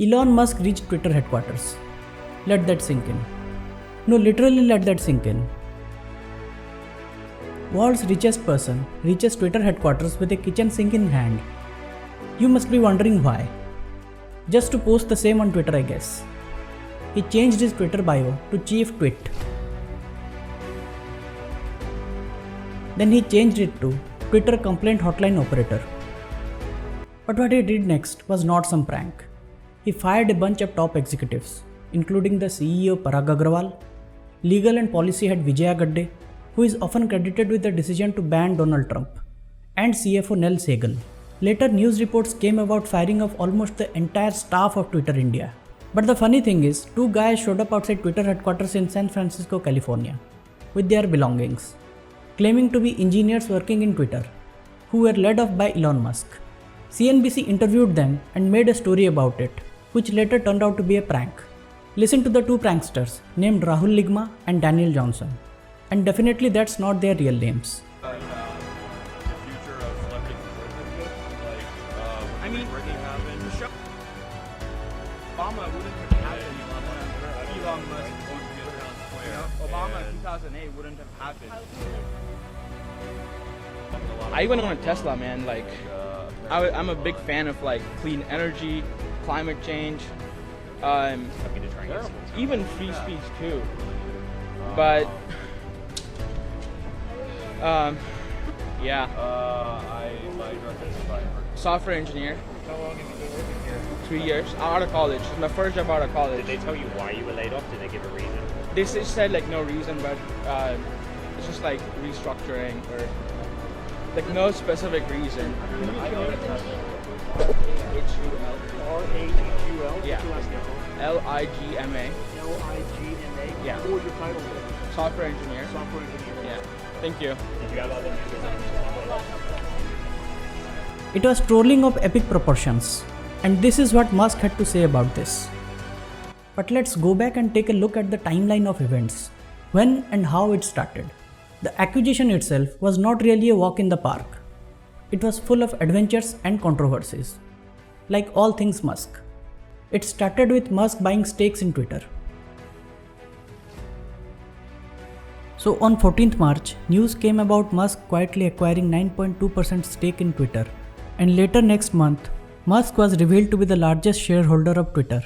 Elon Musk reached Twitter headquarters. Let that sink in. No, literally let that sink in. World's richest person reaches Twitter headquarters with a kitchen sink in hand. You must be wondering why. Just to post the same on Twitter, I guess. He changed his Twitter bio to Chief Twit. Then he changed it to Twitter Complaint Hotline Operator. But what he did next was not some prank. He fired a bunch of top executives, including the CEO Parag Agrawal, legal and policy head Vijaya Gadde, who is often credited with the decision to ban Donald Trump, and CFO Nell Segal. Later news reports came about firing of almost the entire staff of Twitter India. But the funny thing is, two guys showed up outside Twitter headquarters in San Francisco, California, with their belongings, claiming to be engineers working in Twitter, who were led off by Elon Musk. CNBC interviewed them and made a story about it, which later turned out to be a prank. Listen to the two pranksters named Rahul Ligma and Daniel Johnson. And definitely that's not their real names. Obama wouldn't have happened. Elon Musk won't be around. Obama in 2008 wouldn't have happened. I went on a Tesla, man. Like, I'm a big fan of like clean energy, climate change, even free speech too. But yeah. Software engineer. How long have you been working here? 3 years. Out of college. It's my first job out of college. Did they tell you why you were laid off? Did they give a reason? They said like no reason, but it's just like restructuring or like no specific reason. R-A-H-U-L? Yeah. L-I-G-M-A. L-I-G-M-A? Yeah. What was your title there? Software engineer. Software engineer. Yeah. Thank you. Did you have other It was trolling of epic proportions, and this is what Musk had to say about this. But let's go back and take a look at the timeline of events, when and how it started. The acquisition itself was not really a walk in the park. It was full of adventures and controversies. Like all things Musk. It started with Musk buying stakes in Twitter. So on 14th March, news came about Musk quietly acquiring 9.2% stake in Twitter. And later next month, Musk was revealed to be the largest shareholder of Twitter.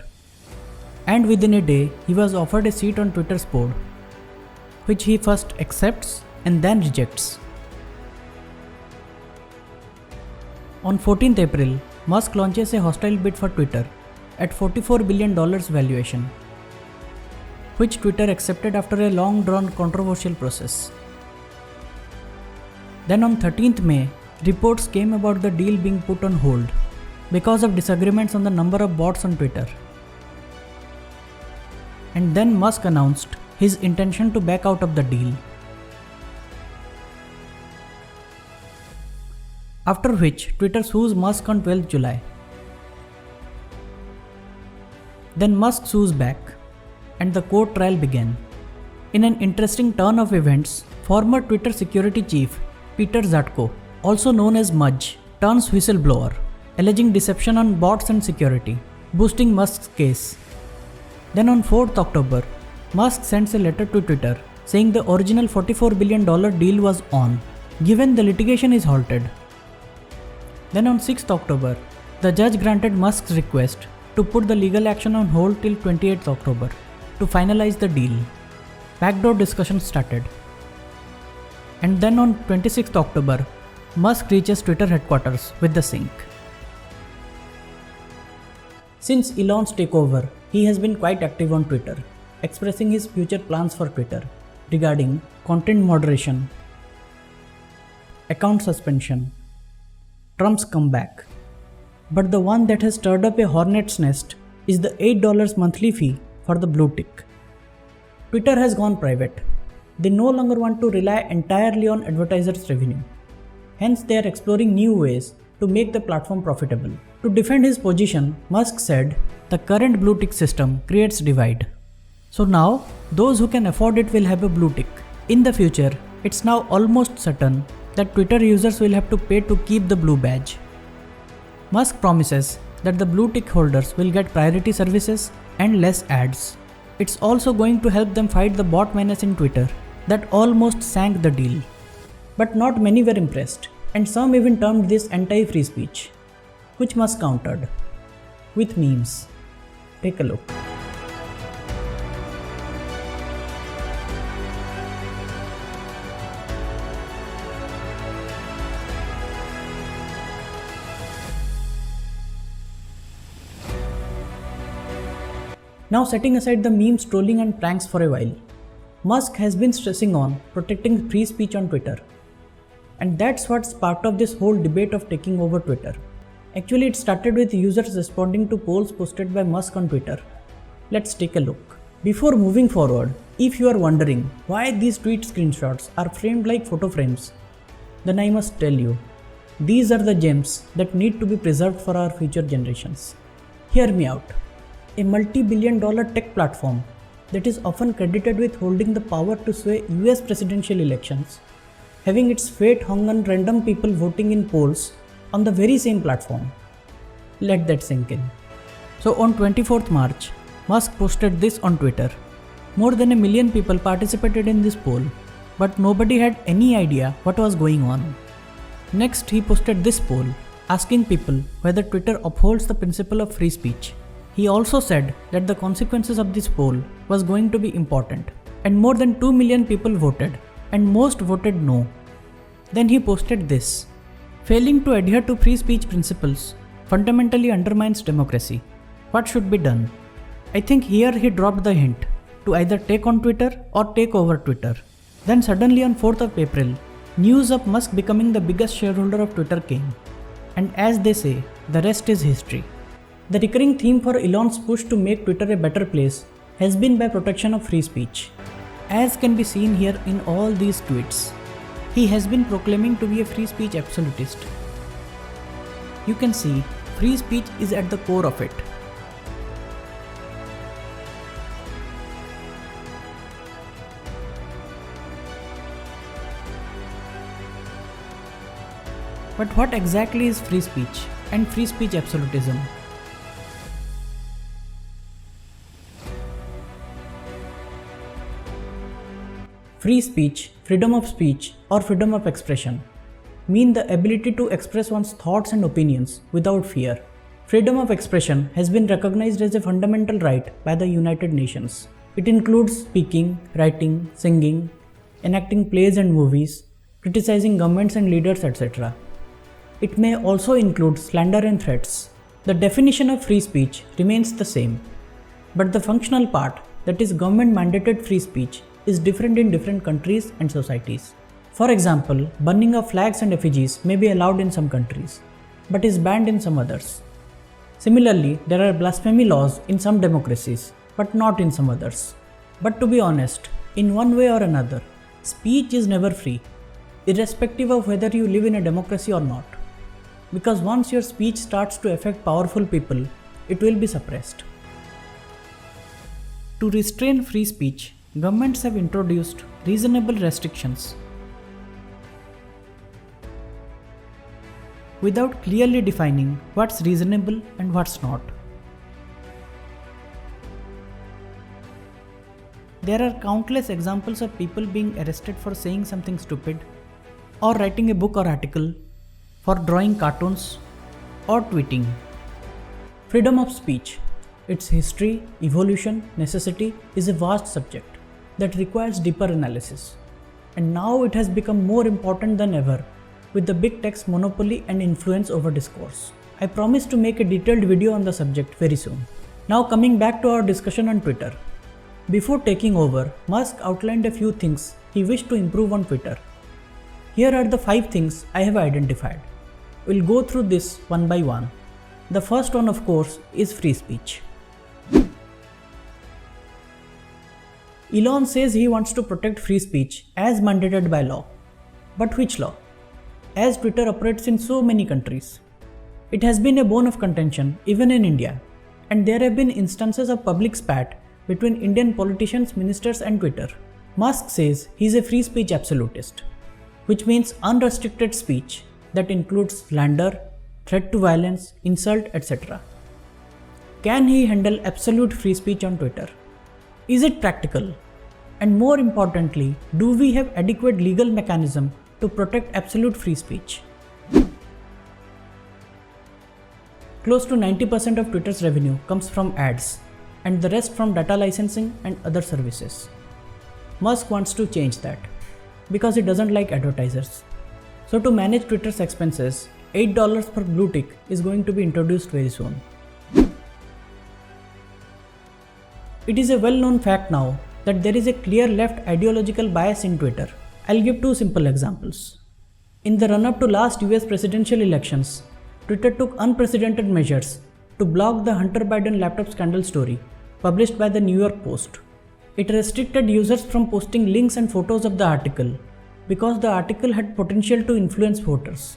And within a day, he was offered a seat on Twitter's board, which he first accepts and then rejects. On 14th April, Musk launches a hostile bid for Twitter at $44 billion valuation, which Twitter accepted after a long-drawn controversial process. Then on 13th May, reports came about the deal being put on hold because of disagreements on the number of bots on Twitter. And then Musk announced his intention to back out of the deal. After which, Twitter sues Musk on 12th July. Then Musk sues back, and the court trial began. In an interesting turn of events, former Twitter security chief Peter Zatko, also known as Mudge, turns whistleblower, alleging deception on bots and security, boosting Musk's case. Then on 4th October, Musk sends a letter to Twitter saying the original $44 billion deal was on, given the litigation is halted. Then on 6th October, the judge granted Musk's request to put the legal action on hold till 28th October to finalize the deal. Backdoor discussions started. And then on 26th October, Musk reaches Twitter headquarters with the sink. Since Elon's takeover, he has been quite active on Twitter, expressing his future plans for Twitter regarding content moderation, account suspension, Trump's comeback. But the one that has stirred up a hornet's nest is the $8 monthly fee for the blue tick. Twitter has gone private. They no longer want to rely entirely on advertisers' revenue. Hence, they are exploring new ways to make the platform profitable. To defend his position, Musk said, the current blue tick system creates divide. So now, those who can afford it will have a blue tick. In the future, it's now almost certain that Twitter users will have to pay to keep the blue badge. Musk promises that the blue tick holders will get priority services and less ads. It's also going to help them fight the bot menace in Twitter that almost sank the deal. But not many were impressed, and some even termed this anti-free speech, which Musk countered with memes. Take a look. Now, setting aside the memes, trolling and pranks for a while, Musk has been stressing on protecting free speech on Twitter. And that's what sparked off this whole debate of taking over Twitter. Actually, it started with users responding to polls posted by Musk on Twitter. Let's take a look. Before moving forward, if you are wondering why these tweet screenshots are framed like photo frames, then I must tell you, these are the gems that need to be preserved for our future generations. Hear me out. A multi-billion-dollar tech platform that is often credited with holding the power to sway US presidential elections, having its fate hung on random people voting in polls on the very same platform. Let that sink in. So on 24th March, Musk posted this on Twitter. More than 1 million people participated in this poll, but nobody had any idea what was going on. Next, he posted this poll, asking people whether Twitter upholds the principle of free speech. He also said that the consequences of this poll was going to be important, and more than 2 million people voted, and most voted no. Then he posted this: failing to adhere to free speech principles fundamentally undermines democracy. What should be done? I think here he dropped the hint to either take on Twitter or take over Twitter. Then suddenly on 4th of April, news of Musk becoming the biggest shareholder of Twitter came. And as they say, the rest is history. The recurring theme for Elon's push to make Twitter a better place has been by protection of free speech. As can be seen here in all these tweets, he has been proclaiming to be a free speech absolutist. You can see free speech is at the core of it. But what exactly is free speech and free speech absolutism? Free speech, freedom of speech, or freedom of expression mean the ability to express one's thoughts and opinions without fear. Freedom of expression has been recognized as a fundamental right by the United Nations. It includes speaking, writing, singing, enacting plays and movies, criticizing governments and leaders, etc. It may also include slander and threats. The definition of free speech remains the same, but the functional part, that is government mandated free speech, is different in different countries and societies. For example, burning of flags and effigies may be allowed in some countries, but is banned in some others. Similarly, there are blasphemy laws in some democracies, but not in some others. But to be honest, in one way or another, speech is never free, irrespective of whether you live in a democracy or not. Because once your speech starts to affect powerful people, it will be suppressed. To restrain free speech, governments have introduced reasonable restrictions without clearly defining what's reasonable and what's not. There are countless examples of people being arrested for saying something stupid, or writing a book or article, for drawing cartoons, or tweeting. Freedom of speech, its history, evolution, necessity is a vast subject that requires deeper analysis. And now it has become more important than ever with the big tech's monopoly and influence over discourse. I promise to make a detailed video on the subject very soon. Now coming back to our discussion on Twitter. Before taking over, Musk outlined a few things he wished to improve on Twitter. Here are the 5 things I have identified. We'll go through this one by one. The first one, of course, is free speech. Elon says he wants to protect free speech as mandated by law. But which law? As Twitter operates in so many countries. It has been a bone of contention even in India, and there have been instances of public spat between Indian politicians, ministers and Twitter. Musk says he is a free speech absolutist, which means unrestricted speech that includes slander, threat to violence, insult, etc. Can he handle absolute free speech on Twitter? Is it practical? And more importantly, do we have adequate legal mechanism to protect absolute free speech? Close to 90% of Twitter's revenue comes from ads, and the rest from data licensing and other services. Musk wants to change that, because he doesn't like advertisers. So to manage Twitter's expenses, $8 per blue tick is going to be introduced very soon. It is a well-known fact now that there is a clear left ideological bias in Twitter. I'll give two simple examples. In the run-up to last US presidential elections, Twitter took unprecedented measures to block the Hunter Biden laptop scandal story published by the New York Post. It restricted users from posting links and photos of the article because the article had potential to influence voters.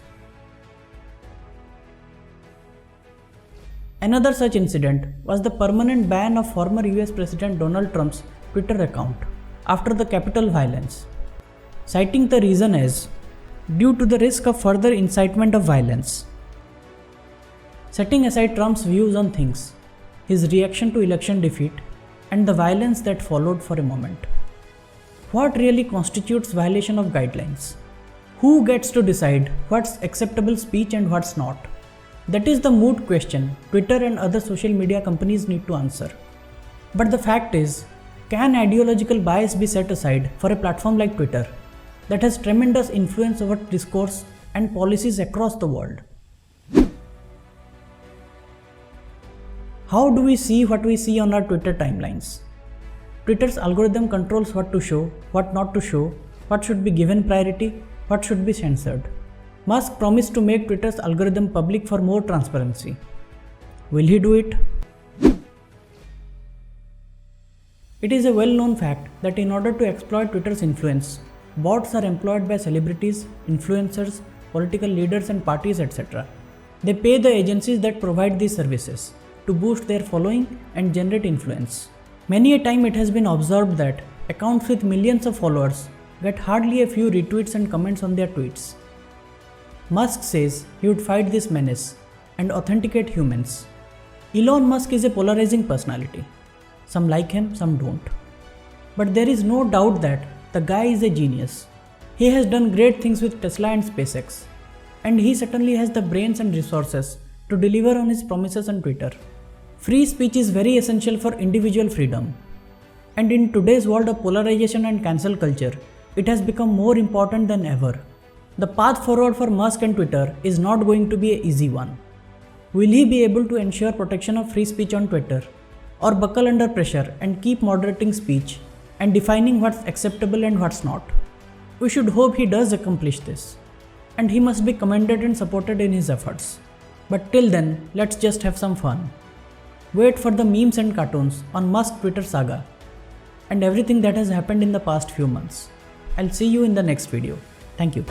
Another such incident was the permanent ban of former US President Donald Trump's Twitter account after the Capitol violence, citing the reason as due to the risk of further incitement of violence. Setting aside Trump's views on things, his reaction to election defeat, and the violence that followed for a moment, what really constitutes violation of guidelines? Who gets to decide what's acceptable speech and what's not? That is the moot question Twitter and other social media companies need to answer. But the fact is, can ideological bias be set aside for a platform like Twitter that has tremendous influence over discourse and policies across the world? How do we see what we see on our Twitter timelines? Twitter's algorithm controls what to show, what not to show, what should be given priority, what should be censored. Musk promised to make Twitter's algorithm public for more transparency. Will he do it? It is a well-known fact that in order to exploit Twitter's influence, bots are employed by celebrities, influencers, political leaders and parties, etc. They pay the agencies that provide these services to boost their following and generate influence. Many a time it has been observed that accounts with millions of followers get hardly a few retweets and comments on their tweets. Musk says he would fight this menace and authenticate humans. Elon Musk is a polarizing personality. Some like him, some don't. But there is no doubt that the guy is a genius. He has done great things with Tesla and SpaceX, and he certainly has the brains and resources to deliver on his promises on Twitter. Free speech is very essential for individual freedom. And in today's world of polarization and cancel culture, it has become more important than ever. The path forward for Musk and Twitter is not going to be an easy one. Will he be able to ensure protection of free speech on Twitter, or buckle under pressure and keep moderating speech and defining what's acceptable and what's not? We should hope he does accomplish this, and he must be commended and supported in his efforts. But till then, let's just have some fun. Wait for the memes and cartoons on Musk Twitter saga and everything that has happened in the past few months. I'll see you in the next video. Thank you.